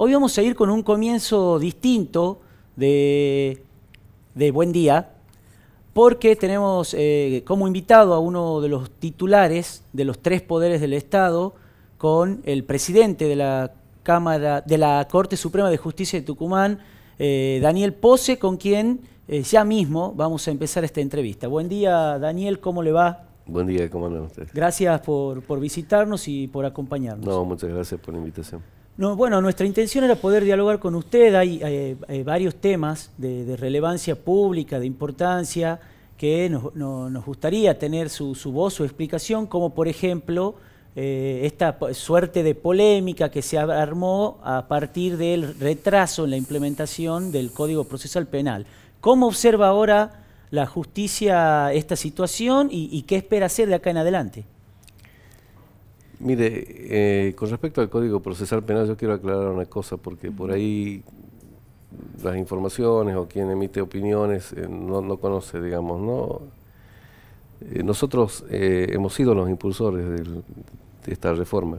Hoy vamos a ir con un comienzo distinto de Buen Día, porque tenemos como invitado a uno de los titulares de los 3 poderes del Estado, con el presidente de la Cámara, de la Corte Suprema de Justicia de Tucumán, Daniel Pose, con quien ya mismo vamos a empezar esta entrevista. Buen día, Daniel, ¿cómo le va? Buen día, ¿cómo andan ustedes? Gracias por visitarnos y por acompañarnos. No, muchas gracias por la invitación. No, bueno, nuestra intención era poder dialogar con usted. Hay varios temas de relevancia pública, de importancia, que nos gustaría tener su voz, su explicación, como por ejemplo esta suerte de polémica que se armó a partir del retraso en la implementación del Código Procesal Penal. ¿Cómo observa ahora la justicia esta situación y qué espera hacer de acá en adelante? Mire, con respecto al Código Procesal Penal yo quiero aclarar una cosa, porque por ahí las informaciones o quien emite opiniones no conoce, digamos, ¿no? Nosotros hemos sido los impulsores de esta reforma.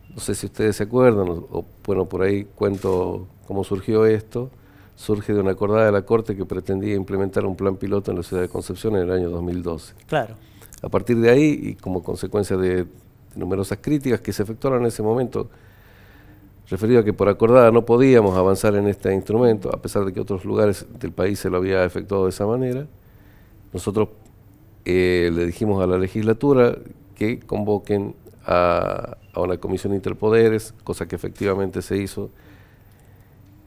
No sé si ustedes se acuerdan, o bueno, por ahí cuento cómo surgió esto. Surge de una acordada de la Corte que pretendía implementar un plan piloto en la ciudad de Concepción en el año 2012. Claro. A partir de ahí, y como consecuencia de numerosas críticas que se efectuaron en ese momento, referido a que por acordada no podíamos avanzar en este instrumento, a pesar de que otros lugares del país se lo había efectuado de esa manera, nosotros le dijimos a la legislatura que convoquen a una comisión de interpoderes, cosa que efectivamente se hizo.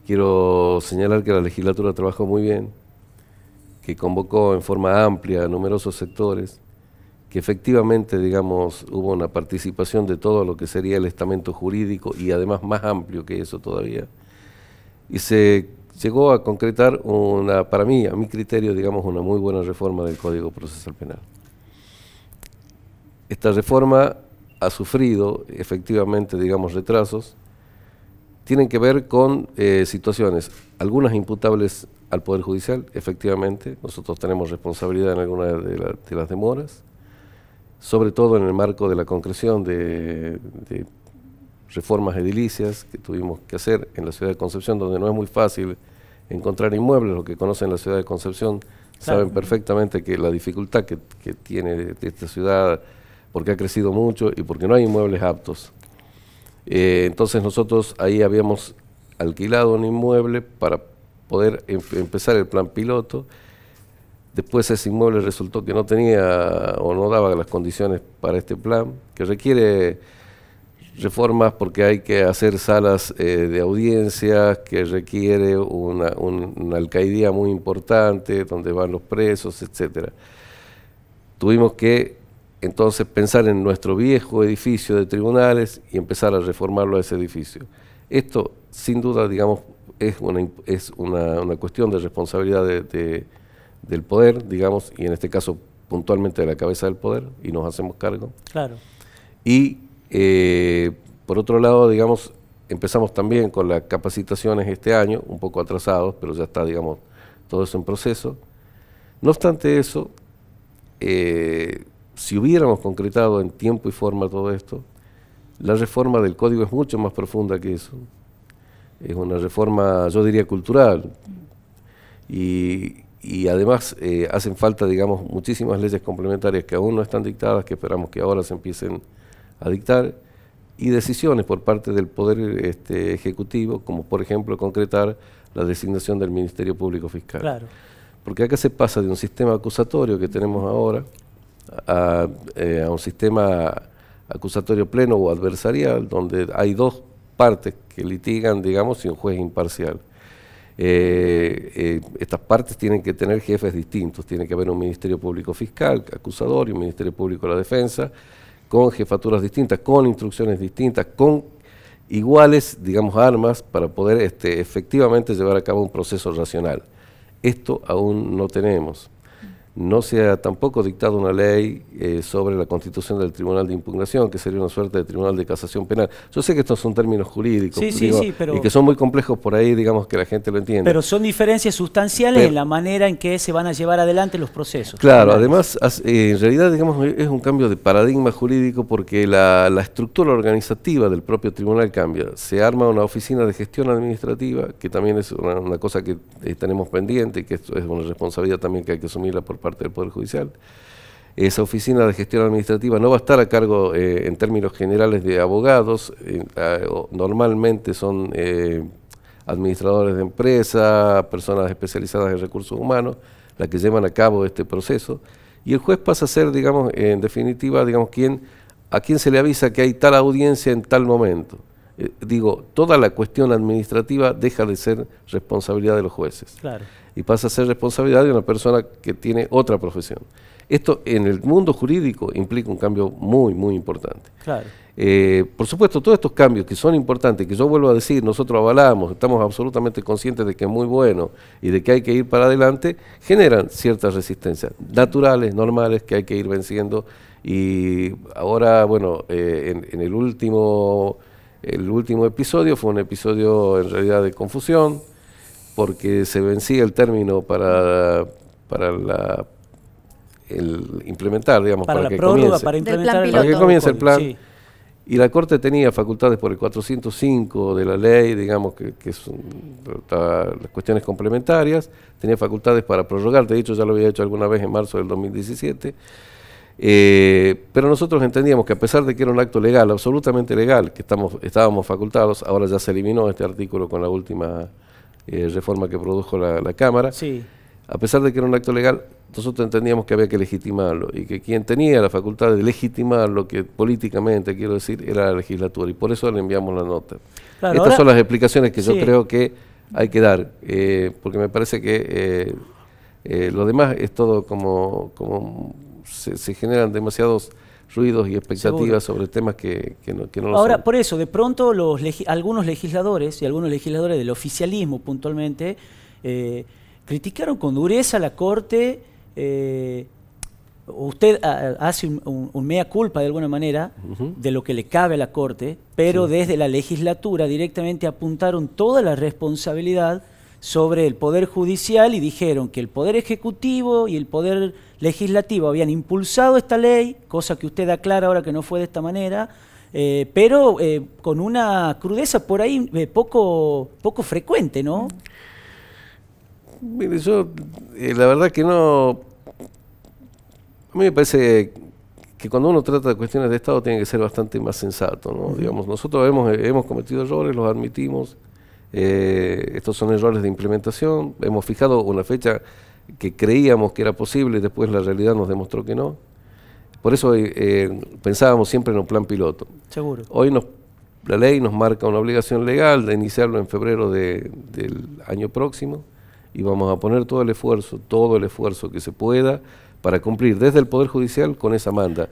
Quiero señalar que la legislatura trabajó muy bien, que convocó en forma amplia a numerosos sectores, que efectivamente, digamos, hubo una participación de todo lo que sería el estamento jurídico y además más amplio que eso todavía. Y se llegó a concretar para mí, a mi criterio, digamos, una muy buena reforma del Código Procesal Penal. Esta reforma ha sufrido efectivamente, digamos, retrasos. Tienen que ver con situaciones, algunas imputables al Poder Judicial, efectivamente. Nosotros tenemos responsabilidad en algunas de las demoras, sobre todo en el marco de la concreción de reformas edilicias que tuvimos que hacer en la ciudad de Concepción, donde no es muy fácil encontrar inmuebles. Los que conocen la ciudad de Concepción saben perfectamente que la dificultad que tiene esta ciudad, porque ha crecido mucho y porque no hay inmuebles aptos. Entonces nosotros ahí habíamos alquilado un inmueble para poder empezar el plan piloto. Después ese inmueble resultó que no tenía o no daba las condiciones para este plan, que requiere reformas porque hay que hacer salas de audiencias, que requiere una alcaidía muy importante donde van los presos, etcétera. Tuvimos que entonces pensar en nuestro viejo edificio de tribunales y empezar a reformarlo a ese edificio. Esto, sin duda, digamos, es una cuestión de responsabilidad del poder, digamos, y en este caso puntualmente de la cabeza del poder, y nos hacemos cargo. Claro. Y por otro lado, digamos, empezamos también con las capacitaciones este año, un poco atrasados, pero ya está, digamos, todo eso en proceso. No obstante eso, si hubiéramos concretado en tiempo y forma todo esto, la reforma del código es mucho más profunda que eso. Es una reforma, yo diría, cultural. Y además hacen falta, digamos, muchísimas leyes complementarias que aún no están dictadas, que esperamos que ahora se empiecen a dictar, y decisiones por parte del Poder Ejecutivo, como por ejemplo concretar la designación del Ministerio Público Fiscal. Claro. Porque acá se pasa de un sistema acusatorio que tenemos ahora a un sistema acusatorio pleno o adversarial, donde hay dos partes que litigan, digamos, y un juez imparcial. Estas partes tienen que tener jefes distintos, tiene que haber un Ministerio Público Fiscal, acusador, y un Ministerio Público de la Defensa, con jefaturas distintas, con instrucciones distintas, con iguales, digamos, armas para poder efectivamente llevar a cabo un proceso racional. Esto aún no tenemos. no se ha tampoco dictado una ley sobre la constitución del Tribunal de Impugnación, que sería una suerte de Tribunal de Casación Penal. Yo sé que estos son términos jurídicos, pero, y que son muy complejos por ahí, digamos, que la gente lo entiende. Pero son diferencias sustanciales en la manera en que se van a llevar adelante los procesos. Claro, además, en realidad, digamos, es un cambio de paradigma jurídico porque la estructura organizativa del propio tribunal cambia. Se arma una oficina de gestión administrativa, que también es una cosa que tenemos pendiente y que es una responsabilidad también que hay que asumirla por parte del Poder Judicial. Esa oficina de gestión administrativa no va a estar a cargo en términos generales de abogados, normalmente son administradores de empresa, personas especializadas en recursos humanos, las que llevan a cabo este proceso, y el juez pasa a ser, digamos, en definitiva, digamos, a quien se le avisa que hay tal audiencia en tal momento. Toda la cuestión administrativa deja de ser responsabilidad de los jueces. Claro. Y pasa a ser responsabilidad de una persona que tiene otra profesión. Esto en el mundo jurídico implica un cambio muy, muy importante. Claro. Por supuesto, todos estos cambios que son importantes, que yo vuelvo a decir, nosotros avalamos, estamos absolutamente conscientes de que es muy bueno y de que hay que ir para adelante, generan ciertas resistencias naturales, normales, que hay que ir venciendo. Y ahora, bueno, en el último episodio fue un episodio en realidad de confusión, porque se vencía el término para implementar, digamos, para que prórroga, comience, para que comience el plan. Sí. Y la Corte tenía facultades por el 405 de la ley, digamos, que son las cuestiones complementarias, tenía facultades para prorrogar, de hecho ya lo había hecho alguna vez en marzo del 2017, pero nosotros entendíamos que a pesar de que era un acto legal, absolutamente legal, que estábamos facultados, ahora ya se eliminó este artículo con la última reforma que produjo la Cámara. Sí. A pesar de que era un acto legal, nosotros entendíamos que había que legitimarlo y que quien tenía la facultad de legitimarlo, que políticamente, quiero decir, era la legislatura, y por eso le enviamos la nota. Claro, Estas son las explicaciones que sí, yo creo que hay que dar, porque me parece que lo demás es todo como se generan demasiados ruidos y expectativas sobre temas que no lo Ahora, son. por eso, de pronto algunos legisladores del oficialismo puntualmente criticaron con dureza a la Corte. Usted hace un mea culpa de alguna manera de lo que le cabe a la Corte, pero desde la legislatura directamente apuntaron toda la responsabilidad sobre el Poder Judicial y dijeron que el Poder Ejecutivo y el Poder Legislativo habían impulsado esta ley, cosa que usted aclara ahora que no fue de esta manera, pero con una crudeza por ahí poco frecuente, ¿no? Mire, yo la verdad que no. A mí me parece que cuando uno trata de cuestiones de Estado tiene que ser bastante más sensato, ¿no? Digamos, nosotros hemos cometido errores, los admitimos. Estos son errores de implementación. Hemos fijado una fecha que creíamos que era posible y después la realidad nos demostró que no. Por eso pensábamos siempre en un plan piloto. Seguro. Hoy la ley nos marca una obligación legal de iniciarlo en febrero del año próximo, y vamos a poner todo el esfuerzo que se pueda para cumplir desde el Poder Judicial con esa manda.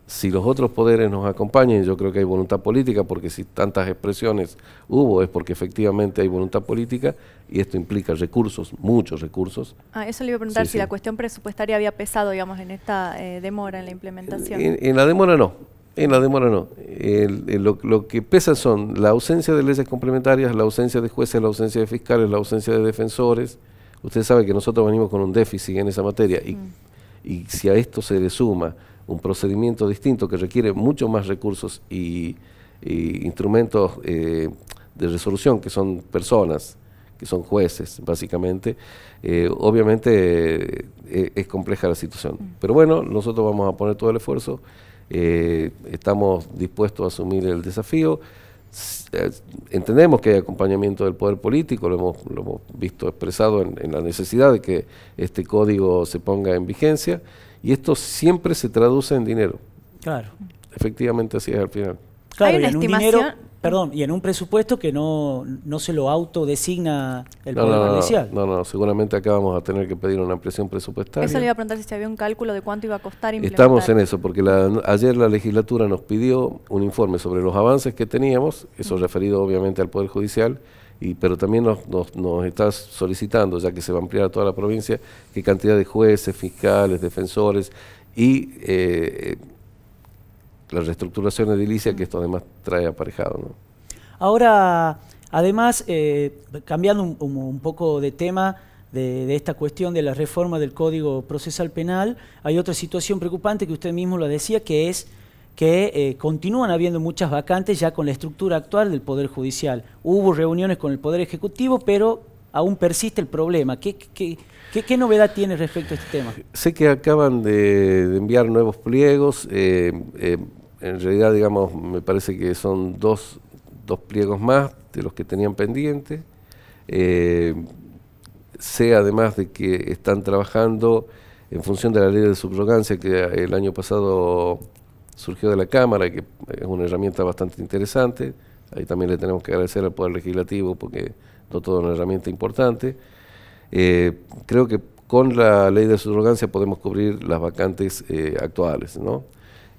Si los otros poderes nos acompañan, yo creo que hay voluntad política, porque si tantas expresiones hubo es porque efectivamente hay voluntad política, y esto implica recursos, muchos recursos. Eso le iba a preguntar, Sí, si sí. la cuestión presupuestaria había pesado, digamos, en esta demora en la implementación. En la demora no. Lo que pesa son la ausencia de leyes complementarias, la ausencia de jueces, la ausencia de fiscales, la ausencia de defensores. Usted sabe que nosotros venimos con un déficit en esa materia, y si a esto se le suma un procedimiento distinto que requiere mucho más recursos y instrumentos de resolución, que son personas, que son jueces, básicamente, obviamente es compleja la situación. Pero bueno, nosotros vamos a poner todo el esfuerzo, estamos dispuestos a asumir el desafío. Entendemos que hay acompañamiento del poder político, lo hemos visto expresado en la necesidad de que este código se ponga en vigencia, y esto siempre se traduce en dinero. Claro. Efectivamente así es al final. Claro, ¿Hay una y en un estimación? dinero, perdón, y en un presupuesto que no se lo autodesigna el Poder Judicial. No, seguramente acá vamos a tener que pedir una ampliación presupuestaria. Eso le iba a preguntar si se había un cálculo de cuánto iba a costar implementar. Estamos en eso, porque ayer la legislatura nos pidió un informe sobre los avances que teníamos, eso referido obviamente al Poder Judicial, pero también nos está solicitando, ya que se va a ampliar a toda la provincia, qué cantidad de jueces, fiscales, defensores y la reestructuración edilicia que esto además trae aparejado, ¿no? Ahora, además, cambiando un poco de tema de esta cuestión de la reforma del Código Procesal Penal, hay otra situación preocupante que usted mismo lo decía, que es que continúan habiendo muchas vacantes ya con la estructura actual del Poder Judicial. Hubo reuniones con el Poder Ejecutivo, pero aún persiste el problema. ¿Qué novedad tiene respecto a este tema? Sé que acaban de enviar nuevos pliegos, en realidad, digamos, me parece que son dos pliegos más de los que tenían pendientes. Sé además de que están trabajando en función de la ley de subrogancia que el año pasado surgió de la Cámara, que es una herramienta bastante interesante. Ahí también le tenemos que agradecer al Poder Legislativo porque dotó de una herramienta importante. Creo que con la ley de subrogancia podemos cubrir las vacantes actuales, ¿no?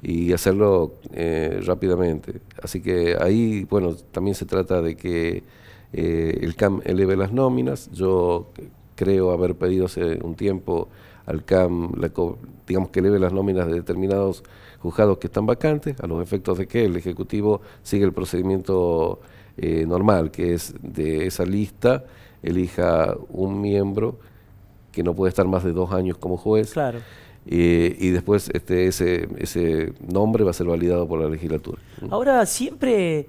Y hacerlo rápidamente. Así que ahí, bueno, también se trata de que el CAM eleve las nóminas. Yo creo haber pedido hace un tiempo al CAM, digamos, que eleve las nóminas de determinados juzgados que están vacantes, a los efectos de que el Ejecutivo sigue el procedimiento normal, que es de esa lista elija un miembro que no puede estar más de 2 años como juez. Claro. Y después ese nombre va a ser validado por la legislatura. Ahora, siempre,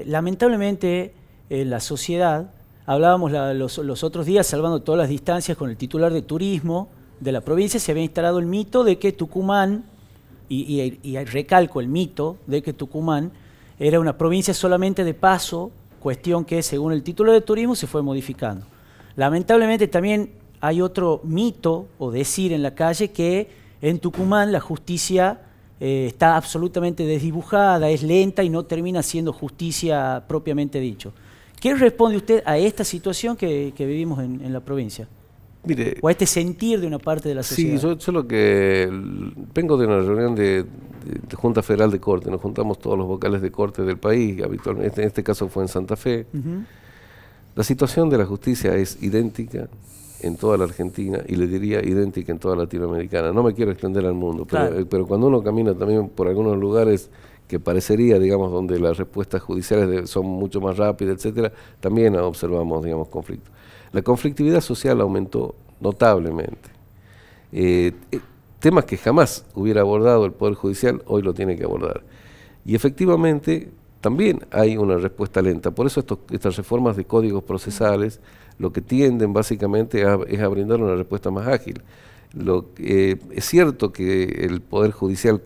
lamentablemente, en la sociedad, hablábamos los otros días, salvando todas las distancias, con el titular de turismo de la provincia, se había instalado el mito de que Tucumán, y recalco el mito de que Tucumán era una provincia solamente de paso, cuestión que según el titular de turismo se fue modificando. Lamentablemente también hay otro mito o decir en la calle que en Tucumán la justicia está absolutamente desdibujada, es lenta y no termina siendo justicia propiamente dicho. ¿Qué responde usted a esta situación que vivimos en la provincia? Mire, o a este sentir de una parte de la sociedad. Sí, yo lo que vengo de una reunión de Junta Federal de Corte, nos juntamos todos los vocales de corte del país, habitualmente, en este caso fue en Santa Fe. La situación de la justicia es idéntica en toda la Argentina y le diría idéntica en toda Latinoamericana. No me quiero extender al mundo, pero cuando uno camina también por algunos lugares que parecería, digamos, donde las respuestas judiciales son mucho más rápidas, etcétera, también observamos, digamos, conflictos. La conflictividad social aumentó notablemente. Temas que jamás hubiera abordado el Poder Judicial, hoy lo tiene que abordar. Y efectivamente también hay una respuesta lenta. Por eso estas reformas de códigos procesales lo que tienden básicamente es a brindar una respuesta más ágil. Es cierto que el Poder Judicial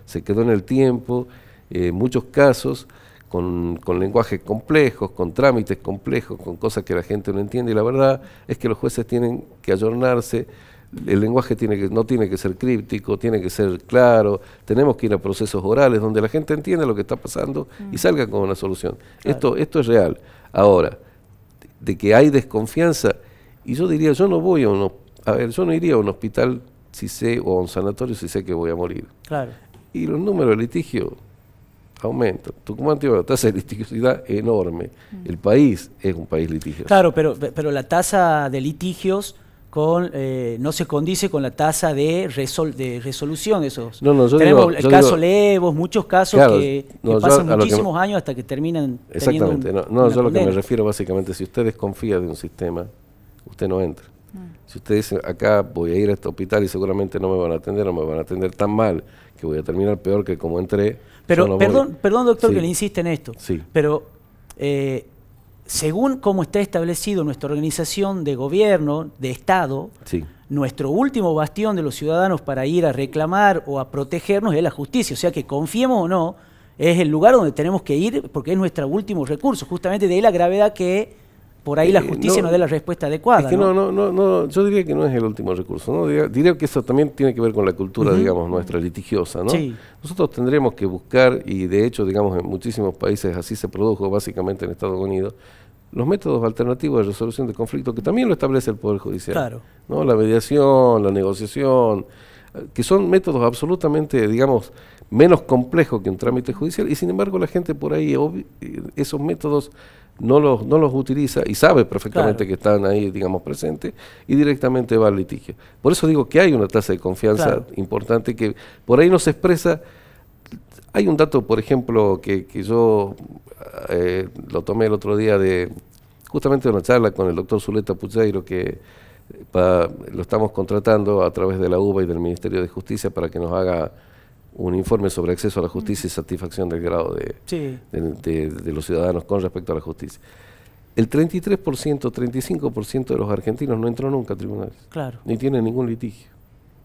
se quedó en el tiempo, en muchos casos, con lenguajes complejos, con trámites complejos, con cosas que la gente no entiende, y la verdad es que los jueces tienen que ayornarse. El lenguaje no tiene que ser críptico, tiene que ser claro, tenemos que ir a procesos orales donde la gente entienda lo que está pasando y salga con una solución. Claro. Esto es real. Ahora, de que hay desconfianza, y yo diría, yo no iría a un hospital o a un sanatorio si sé que voy a morir. Claro. Y los números de litigio aumentan. Tucumán tiene una tasa de litigiosidad enorme. El país es un país litigioso. Claro, pero la tasa de litigios no se condice con la tasa de resolución de esos. Tenemos el caso Levos, muchos casos claro, que pasan muchísimos años hasta que terminan exactamente, teniendo yo lo que me refiero básicamente, si usted desconfía de un sistema, usted no entra. Si usted dice, acá voy a ir a este hospital y seguramente no me van a atender tan mal que voy a terminar peor que como entré. Pero perdón doctor, que le insiste en esto, pero según cómo está establecido nuestra organización de gobierno, de Estado, nuestro último bastión de los ciudadanos para ir a reclamar o a protegernos es la justicia. O sea que confiemos o no, es el lugar donde tenemos que ir porque es nuestro último recurso. Justamente de ahí la gravedad que por ahí la justicia no dé la respuesta adecuada. Es que no, yo diría que no es el último recurso, ¿no? Diría que eso también tiene que ver con la cultura, digamos, nuestra litigiosa, ¿no? Sí. Nosotros tendremos que buscar, y de hecho, digamos, en muchísimos países así se produjo, básicamente en Estados Unidos, los métodos alternativos de resolución de conflictos, que también lo establece el Poder Judicial. Claro. ¿No? La mediación, la negociación, que son métodos absolutamente, digamos, menos complejos que un trámite judicial, y sin embargo la gente por ahí esos métodos no los utiliza y sabe perfectamente que están ahí, digamos, presentes, y directamente va al litigio. Por eso digo que hay una tasa de confianza importante que por ahí no se expresa. Hay un dato, por ejemplo, que yo lo tomé el otro día justamente de una charla con el doctor Zuleta Pucheiro, que lo estamos contratando a través de la UBA y del Ministerio de Justicia para que nos haga un informe sobre acceso a la justicia y satisfacción del grado de los ciudadanos con respecto a la justicia. El 33%, 35% de los argentinos no entró nunca a tribunales, ni tienen ningún litigio.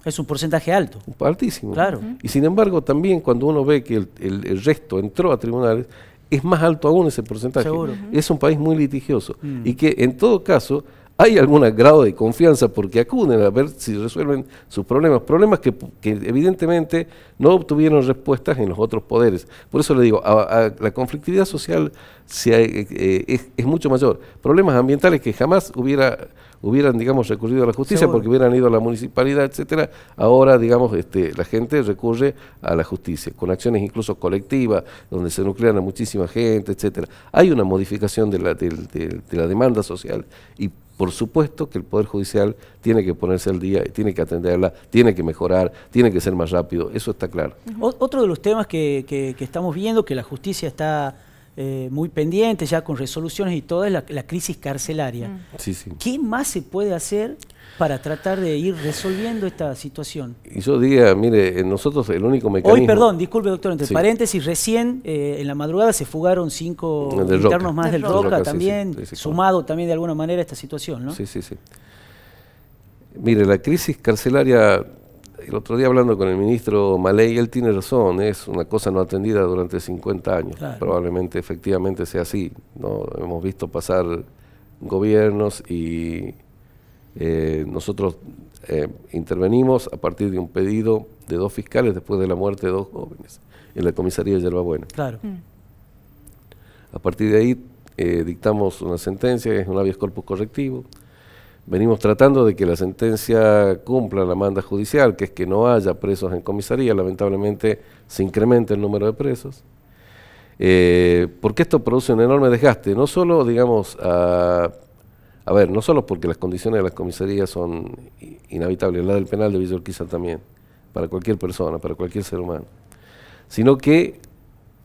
Es un porcentaje alto. Altísimo. Claro. Y sin embargo, también cuando uno ve que el resto entró a tribunales, es más alto aún ese porcentaje. Seguro. Es un país muy litigioso. Y que en todo caso hay algún grado de confianza porque acuden a ver si resuelven sus problemas. Problemas que evidentemente no obtuvieron respuestas en los otros poderes. Por eso le digo, la conflictividad social es mucho mayor. Problemas ambientales que jamás hubieran, digamos, recurrido a la justicia. Seguro. Porque hubieran ido a la municipalidad, etcétera. Ahora, digamos, la gente recurre a la justicia, con acciones incluso colectivas, donde se nuclean a muchísima gente, etcétera. Hay una modificación de la demanda social y por supuesto que el Poder Judicial tiene que ponerse al día, tiene que atenderla, tiene que mejorar, tiene que ser más rápido, eso está claro. Otro de los temas que estamos viendo, que la justicia está muy pendiente ya con resoluciones y todo, es la crisis carcelaria. Sí. ¿Qué más se puede hacer para tratar de ir resolviendo esta situación? Y yo diría, mire, nosotros el único mecanismo... Hoy, perdón, disculpe doctor, entre paréntesis, recién en la madrugada se fugaron 5 internos más del Roca también, sumado también de alguna manera a esta situación, ¿no? Sí. Mire, la crisis carcelaria, el otro día hablando con el ministro Maley, él tiene razón, es una cosa no atendida durante 50 años. Claro. Probablemente, efectivamente sea así, ¿no? Hemos visto pasar gobiernos y nosotros intervenimos a partir de un pedido de 2 fiscales después de la muerte de 2 jóvenes en la comisaría de Yerbabuena. Claro. A partir de ahí dictamos una sentencia, que es un habeas corpus correctivo. Venimos tratando de que la sentencia cumpla la manda judicial, que es que no haya presos en comisaría. Lamentablemente se incrementa el número de presos. Porque esto produce un enorme desgaste, no solo, digamos, no solo porque las condiciones de las comisarías son inhabitables, la del penal de Villa Urquiza también, para cualquier persona, para cualquier ser humano, sino que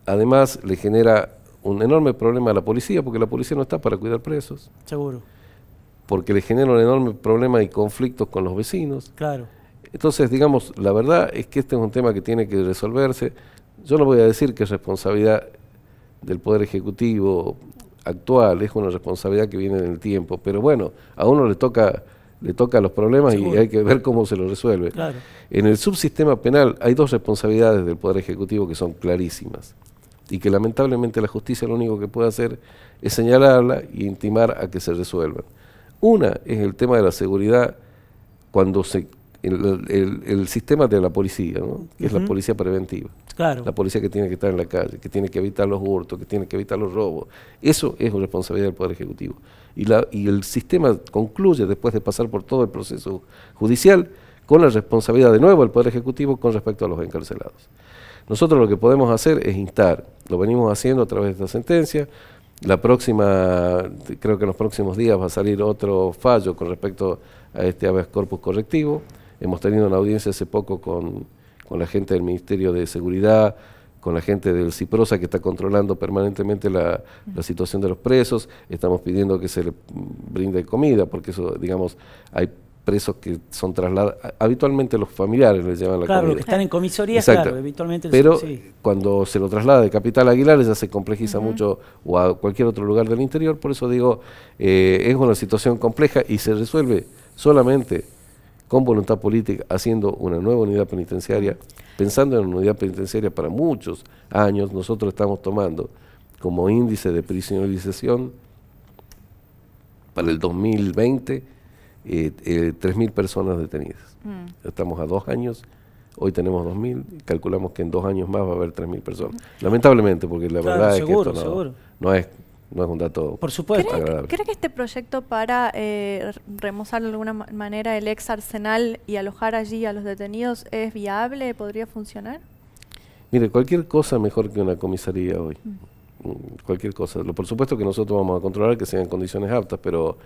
además le genera un enorme problema a la policía, porque la policía no está para cuidar presos. Seguro. Porque le genera un enorme problema y conflictos con los vecinos. Claro. Entonces, digamos, la verdad es que este es un tema que tiene que resolverse. Yo no voy a decir que es responsabilidad del Poder Ejecutivo actual, es una responsabilidad que viene en el tiempo, pero bueno, a uno le toca los problemas. Seguro. Y hay que ver cómo se los resuelve. Claro. En el subsistema penal hay 2 responsabilidades del Poder Ejecutivo que son clarísimas y que lamentablemente la justicia lo único que puede hacer es señalarla e intimar a que se resuelvan. Una es el tema de la seguridad cuando el sistema de la policía, ¿no? Que es la policía preventiva. Claro. La policía que tiene que estar en la calle, que tiene que evitar los hurtos, que tiene que evitar los robos. Eso es una responsabilidad del Poder Ejecutivo. Y el sistema concluye, después de pasar por todo el proceso judicial, con la responsabilidad de nuevo del Poder Ejecutivo con respecto a los encarcelados. Nosotros lo que podemos hacer es instar, lo venimos haciendo a través de esta sentencia. La próxima, creo que en los próximos días va a salir otro fallo con respecto a este habeas corpus correctivo. Hemos tenido una audiencia hace poco con la gente del Ministerio de Seguridad, con la gente del CIPROSA que está controlando permanentemente la situación de los presos. Estamos pidiendo que se le brinde comida, porque eso, digamos, hay presos que son trasladados, habitualmente los familiares les llevan la comida. Claro, que están en comisarías, claro, habitualmente. Pero cuando se lo traslada de Capital a Aguilar ya se complejiza mucho, o a cualquier otro lugar del interior. Por eso digo, es una situación compleja y se resuelve solamente con voluntad política, haciendo una nueva unidad penitenciaria, pensando en una unidad penitenciaria para muchos años. Nosotros estamos tomando como índice de prisionerización para el 2020, 3.000 personas detenidas. Estamos a 2 años, hoy tenemos 2.000, calculamos que en 2 años más va a haber 3.000 personas. Lamentablemente, porque la verdad es que esto no es un dato, por supuesto, agradable. ¿Cree que este proyecto para remozar de alguna manera el ex Arsenal y alojar allí a los detenidos es viable? ¿Podría funcionar? Mire, cualquier cosa mejor que una comisaría hoy. Cualquier cosa. Por supuesto que nosotros vamos a controlar que sean condiciones aptas, pero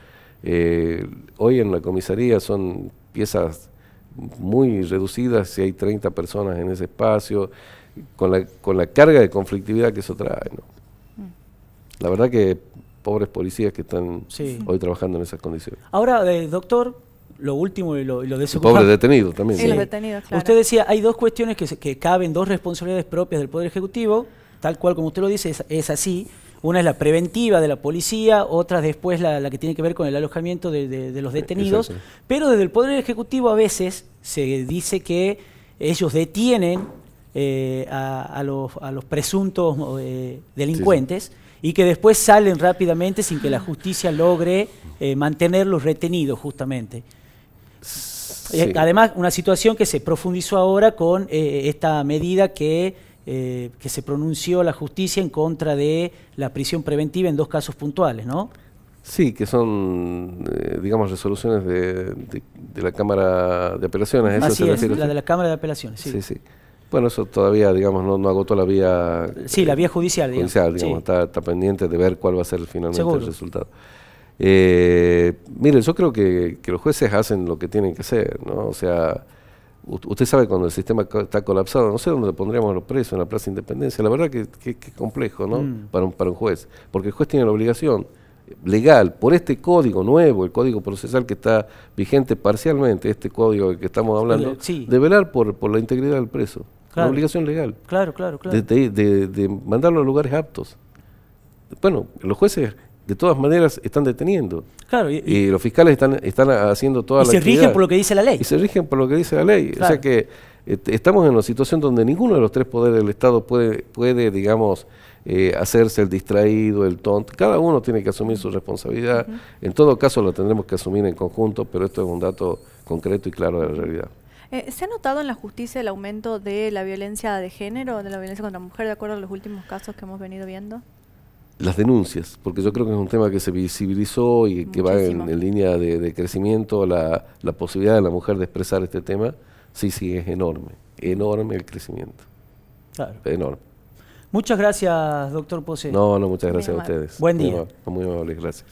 hoy en la comisaría son piezas muy reducidas, si hay 30 personas en ese espacio, con la carga de conflictividad que eso trae, ¿no? La verdad que pobres policías que están hoy trabajando en esas condiciones. Ahora, doctor, lo último y lo desocupado. Pobres detenidos también. Sí, los detenidos, claro. Usted decía, hay 2 cuestiones que caben, 2 responsabilidades propias del Poder Ejecutivo, tal cual como usted lo dice, es así. Una es la preventiva de la policía, otra después la que tiene que ver con el alojamiento de los detenidos. Exacto. Pero desde el Poder Ejecutivo a veces se dice que ellos detienen a los presuntos delincuentes y que después salen rápidamente sin que la justicia logre mantenerlos retenidos justamente. Sí. Además, una situación que se profundizó ahora con esta medida que se pronunció la justicia en contra de la prisión preventiva en 2 casos puntuales, ¿no? Sí, que son, digamos, resoluciones de la Cámara de Apelaciones. Así es, la de la Cámara de Apelaciones, sí. Sí, sí. Bueno, eso todavía, digamos, no agotó la vía... Sí, la vía judicial, digamos. Sí. Está pendiente de ver cuál va a ser finalmente el resultado. Mire, yo creo que los jueces hacen lo que tienen que hacer, ¿no? O sea, usted sabe cuando el sistema está colapsado, no sé dónde le pondríamos a los presos, en la Plaza Independencia. La verdad que es complejo, ¿no? Para un juez. Porque el juez tiene la obligación legal, por este código nuevo, el código procesal que está vigente parcialmente, este código del que estamos hablando, de velar por la integridad del preso. Claro. Una obligación legal. Claro. De mandarlo a lugares aptos. Bueno, los jueces de todas maneras están deteniendo. Claro, y los fiscales están haciendo toda la actividad. Y se rigen por lo que dice la ley. Y se rigen por lo que dice la ley. Claro. O sea que estamos en una situación donde ninguno de los 3 poderes del Estado puede digamos, hacerse el distraído, el tonto. Cada uno tiene que asumir su responsabilidad. En todo caso lo tendremos que asumir en conjunto, pero esto es un dato concreto y claro de la realidad. ¿Se ha notado en la justicia el aumento de la violencia de género, de la violencia contra la mujer, de acuerdo a los últimos casos que hemos venido viendo? Las denuncias, porque yo creo que es un tema que se visibilizó y que va en línea de crecimiento, la posibilidad de la mujer de expresar este tema, sí, es enorme el crecimiento. Claro. Enorme. Muchas gracias, doctor Pose. No, muchas gracias a ustedes. Buen día. Muy amables, gracias.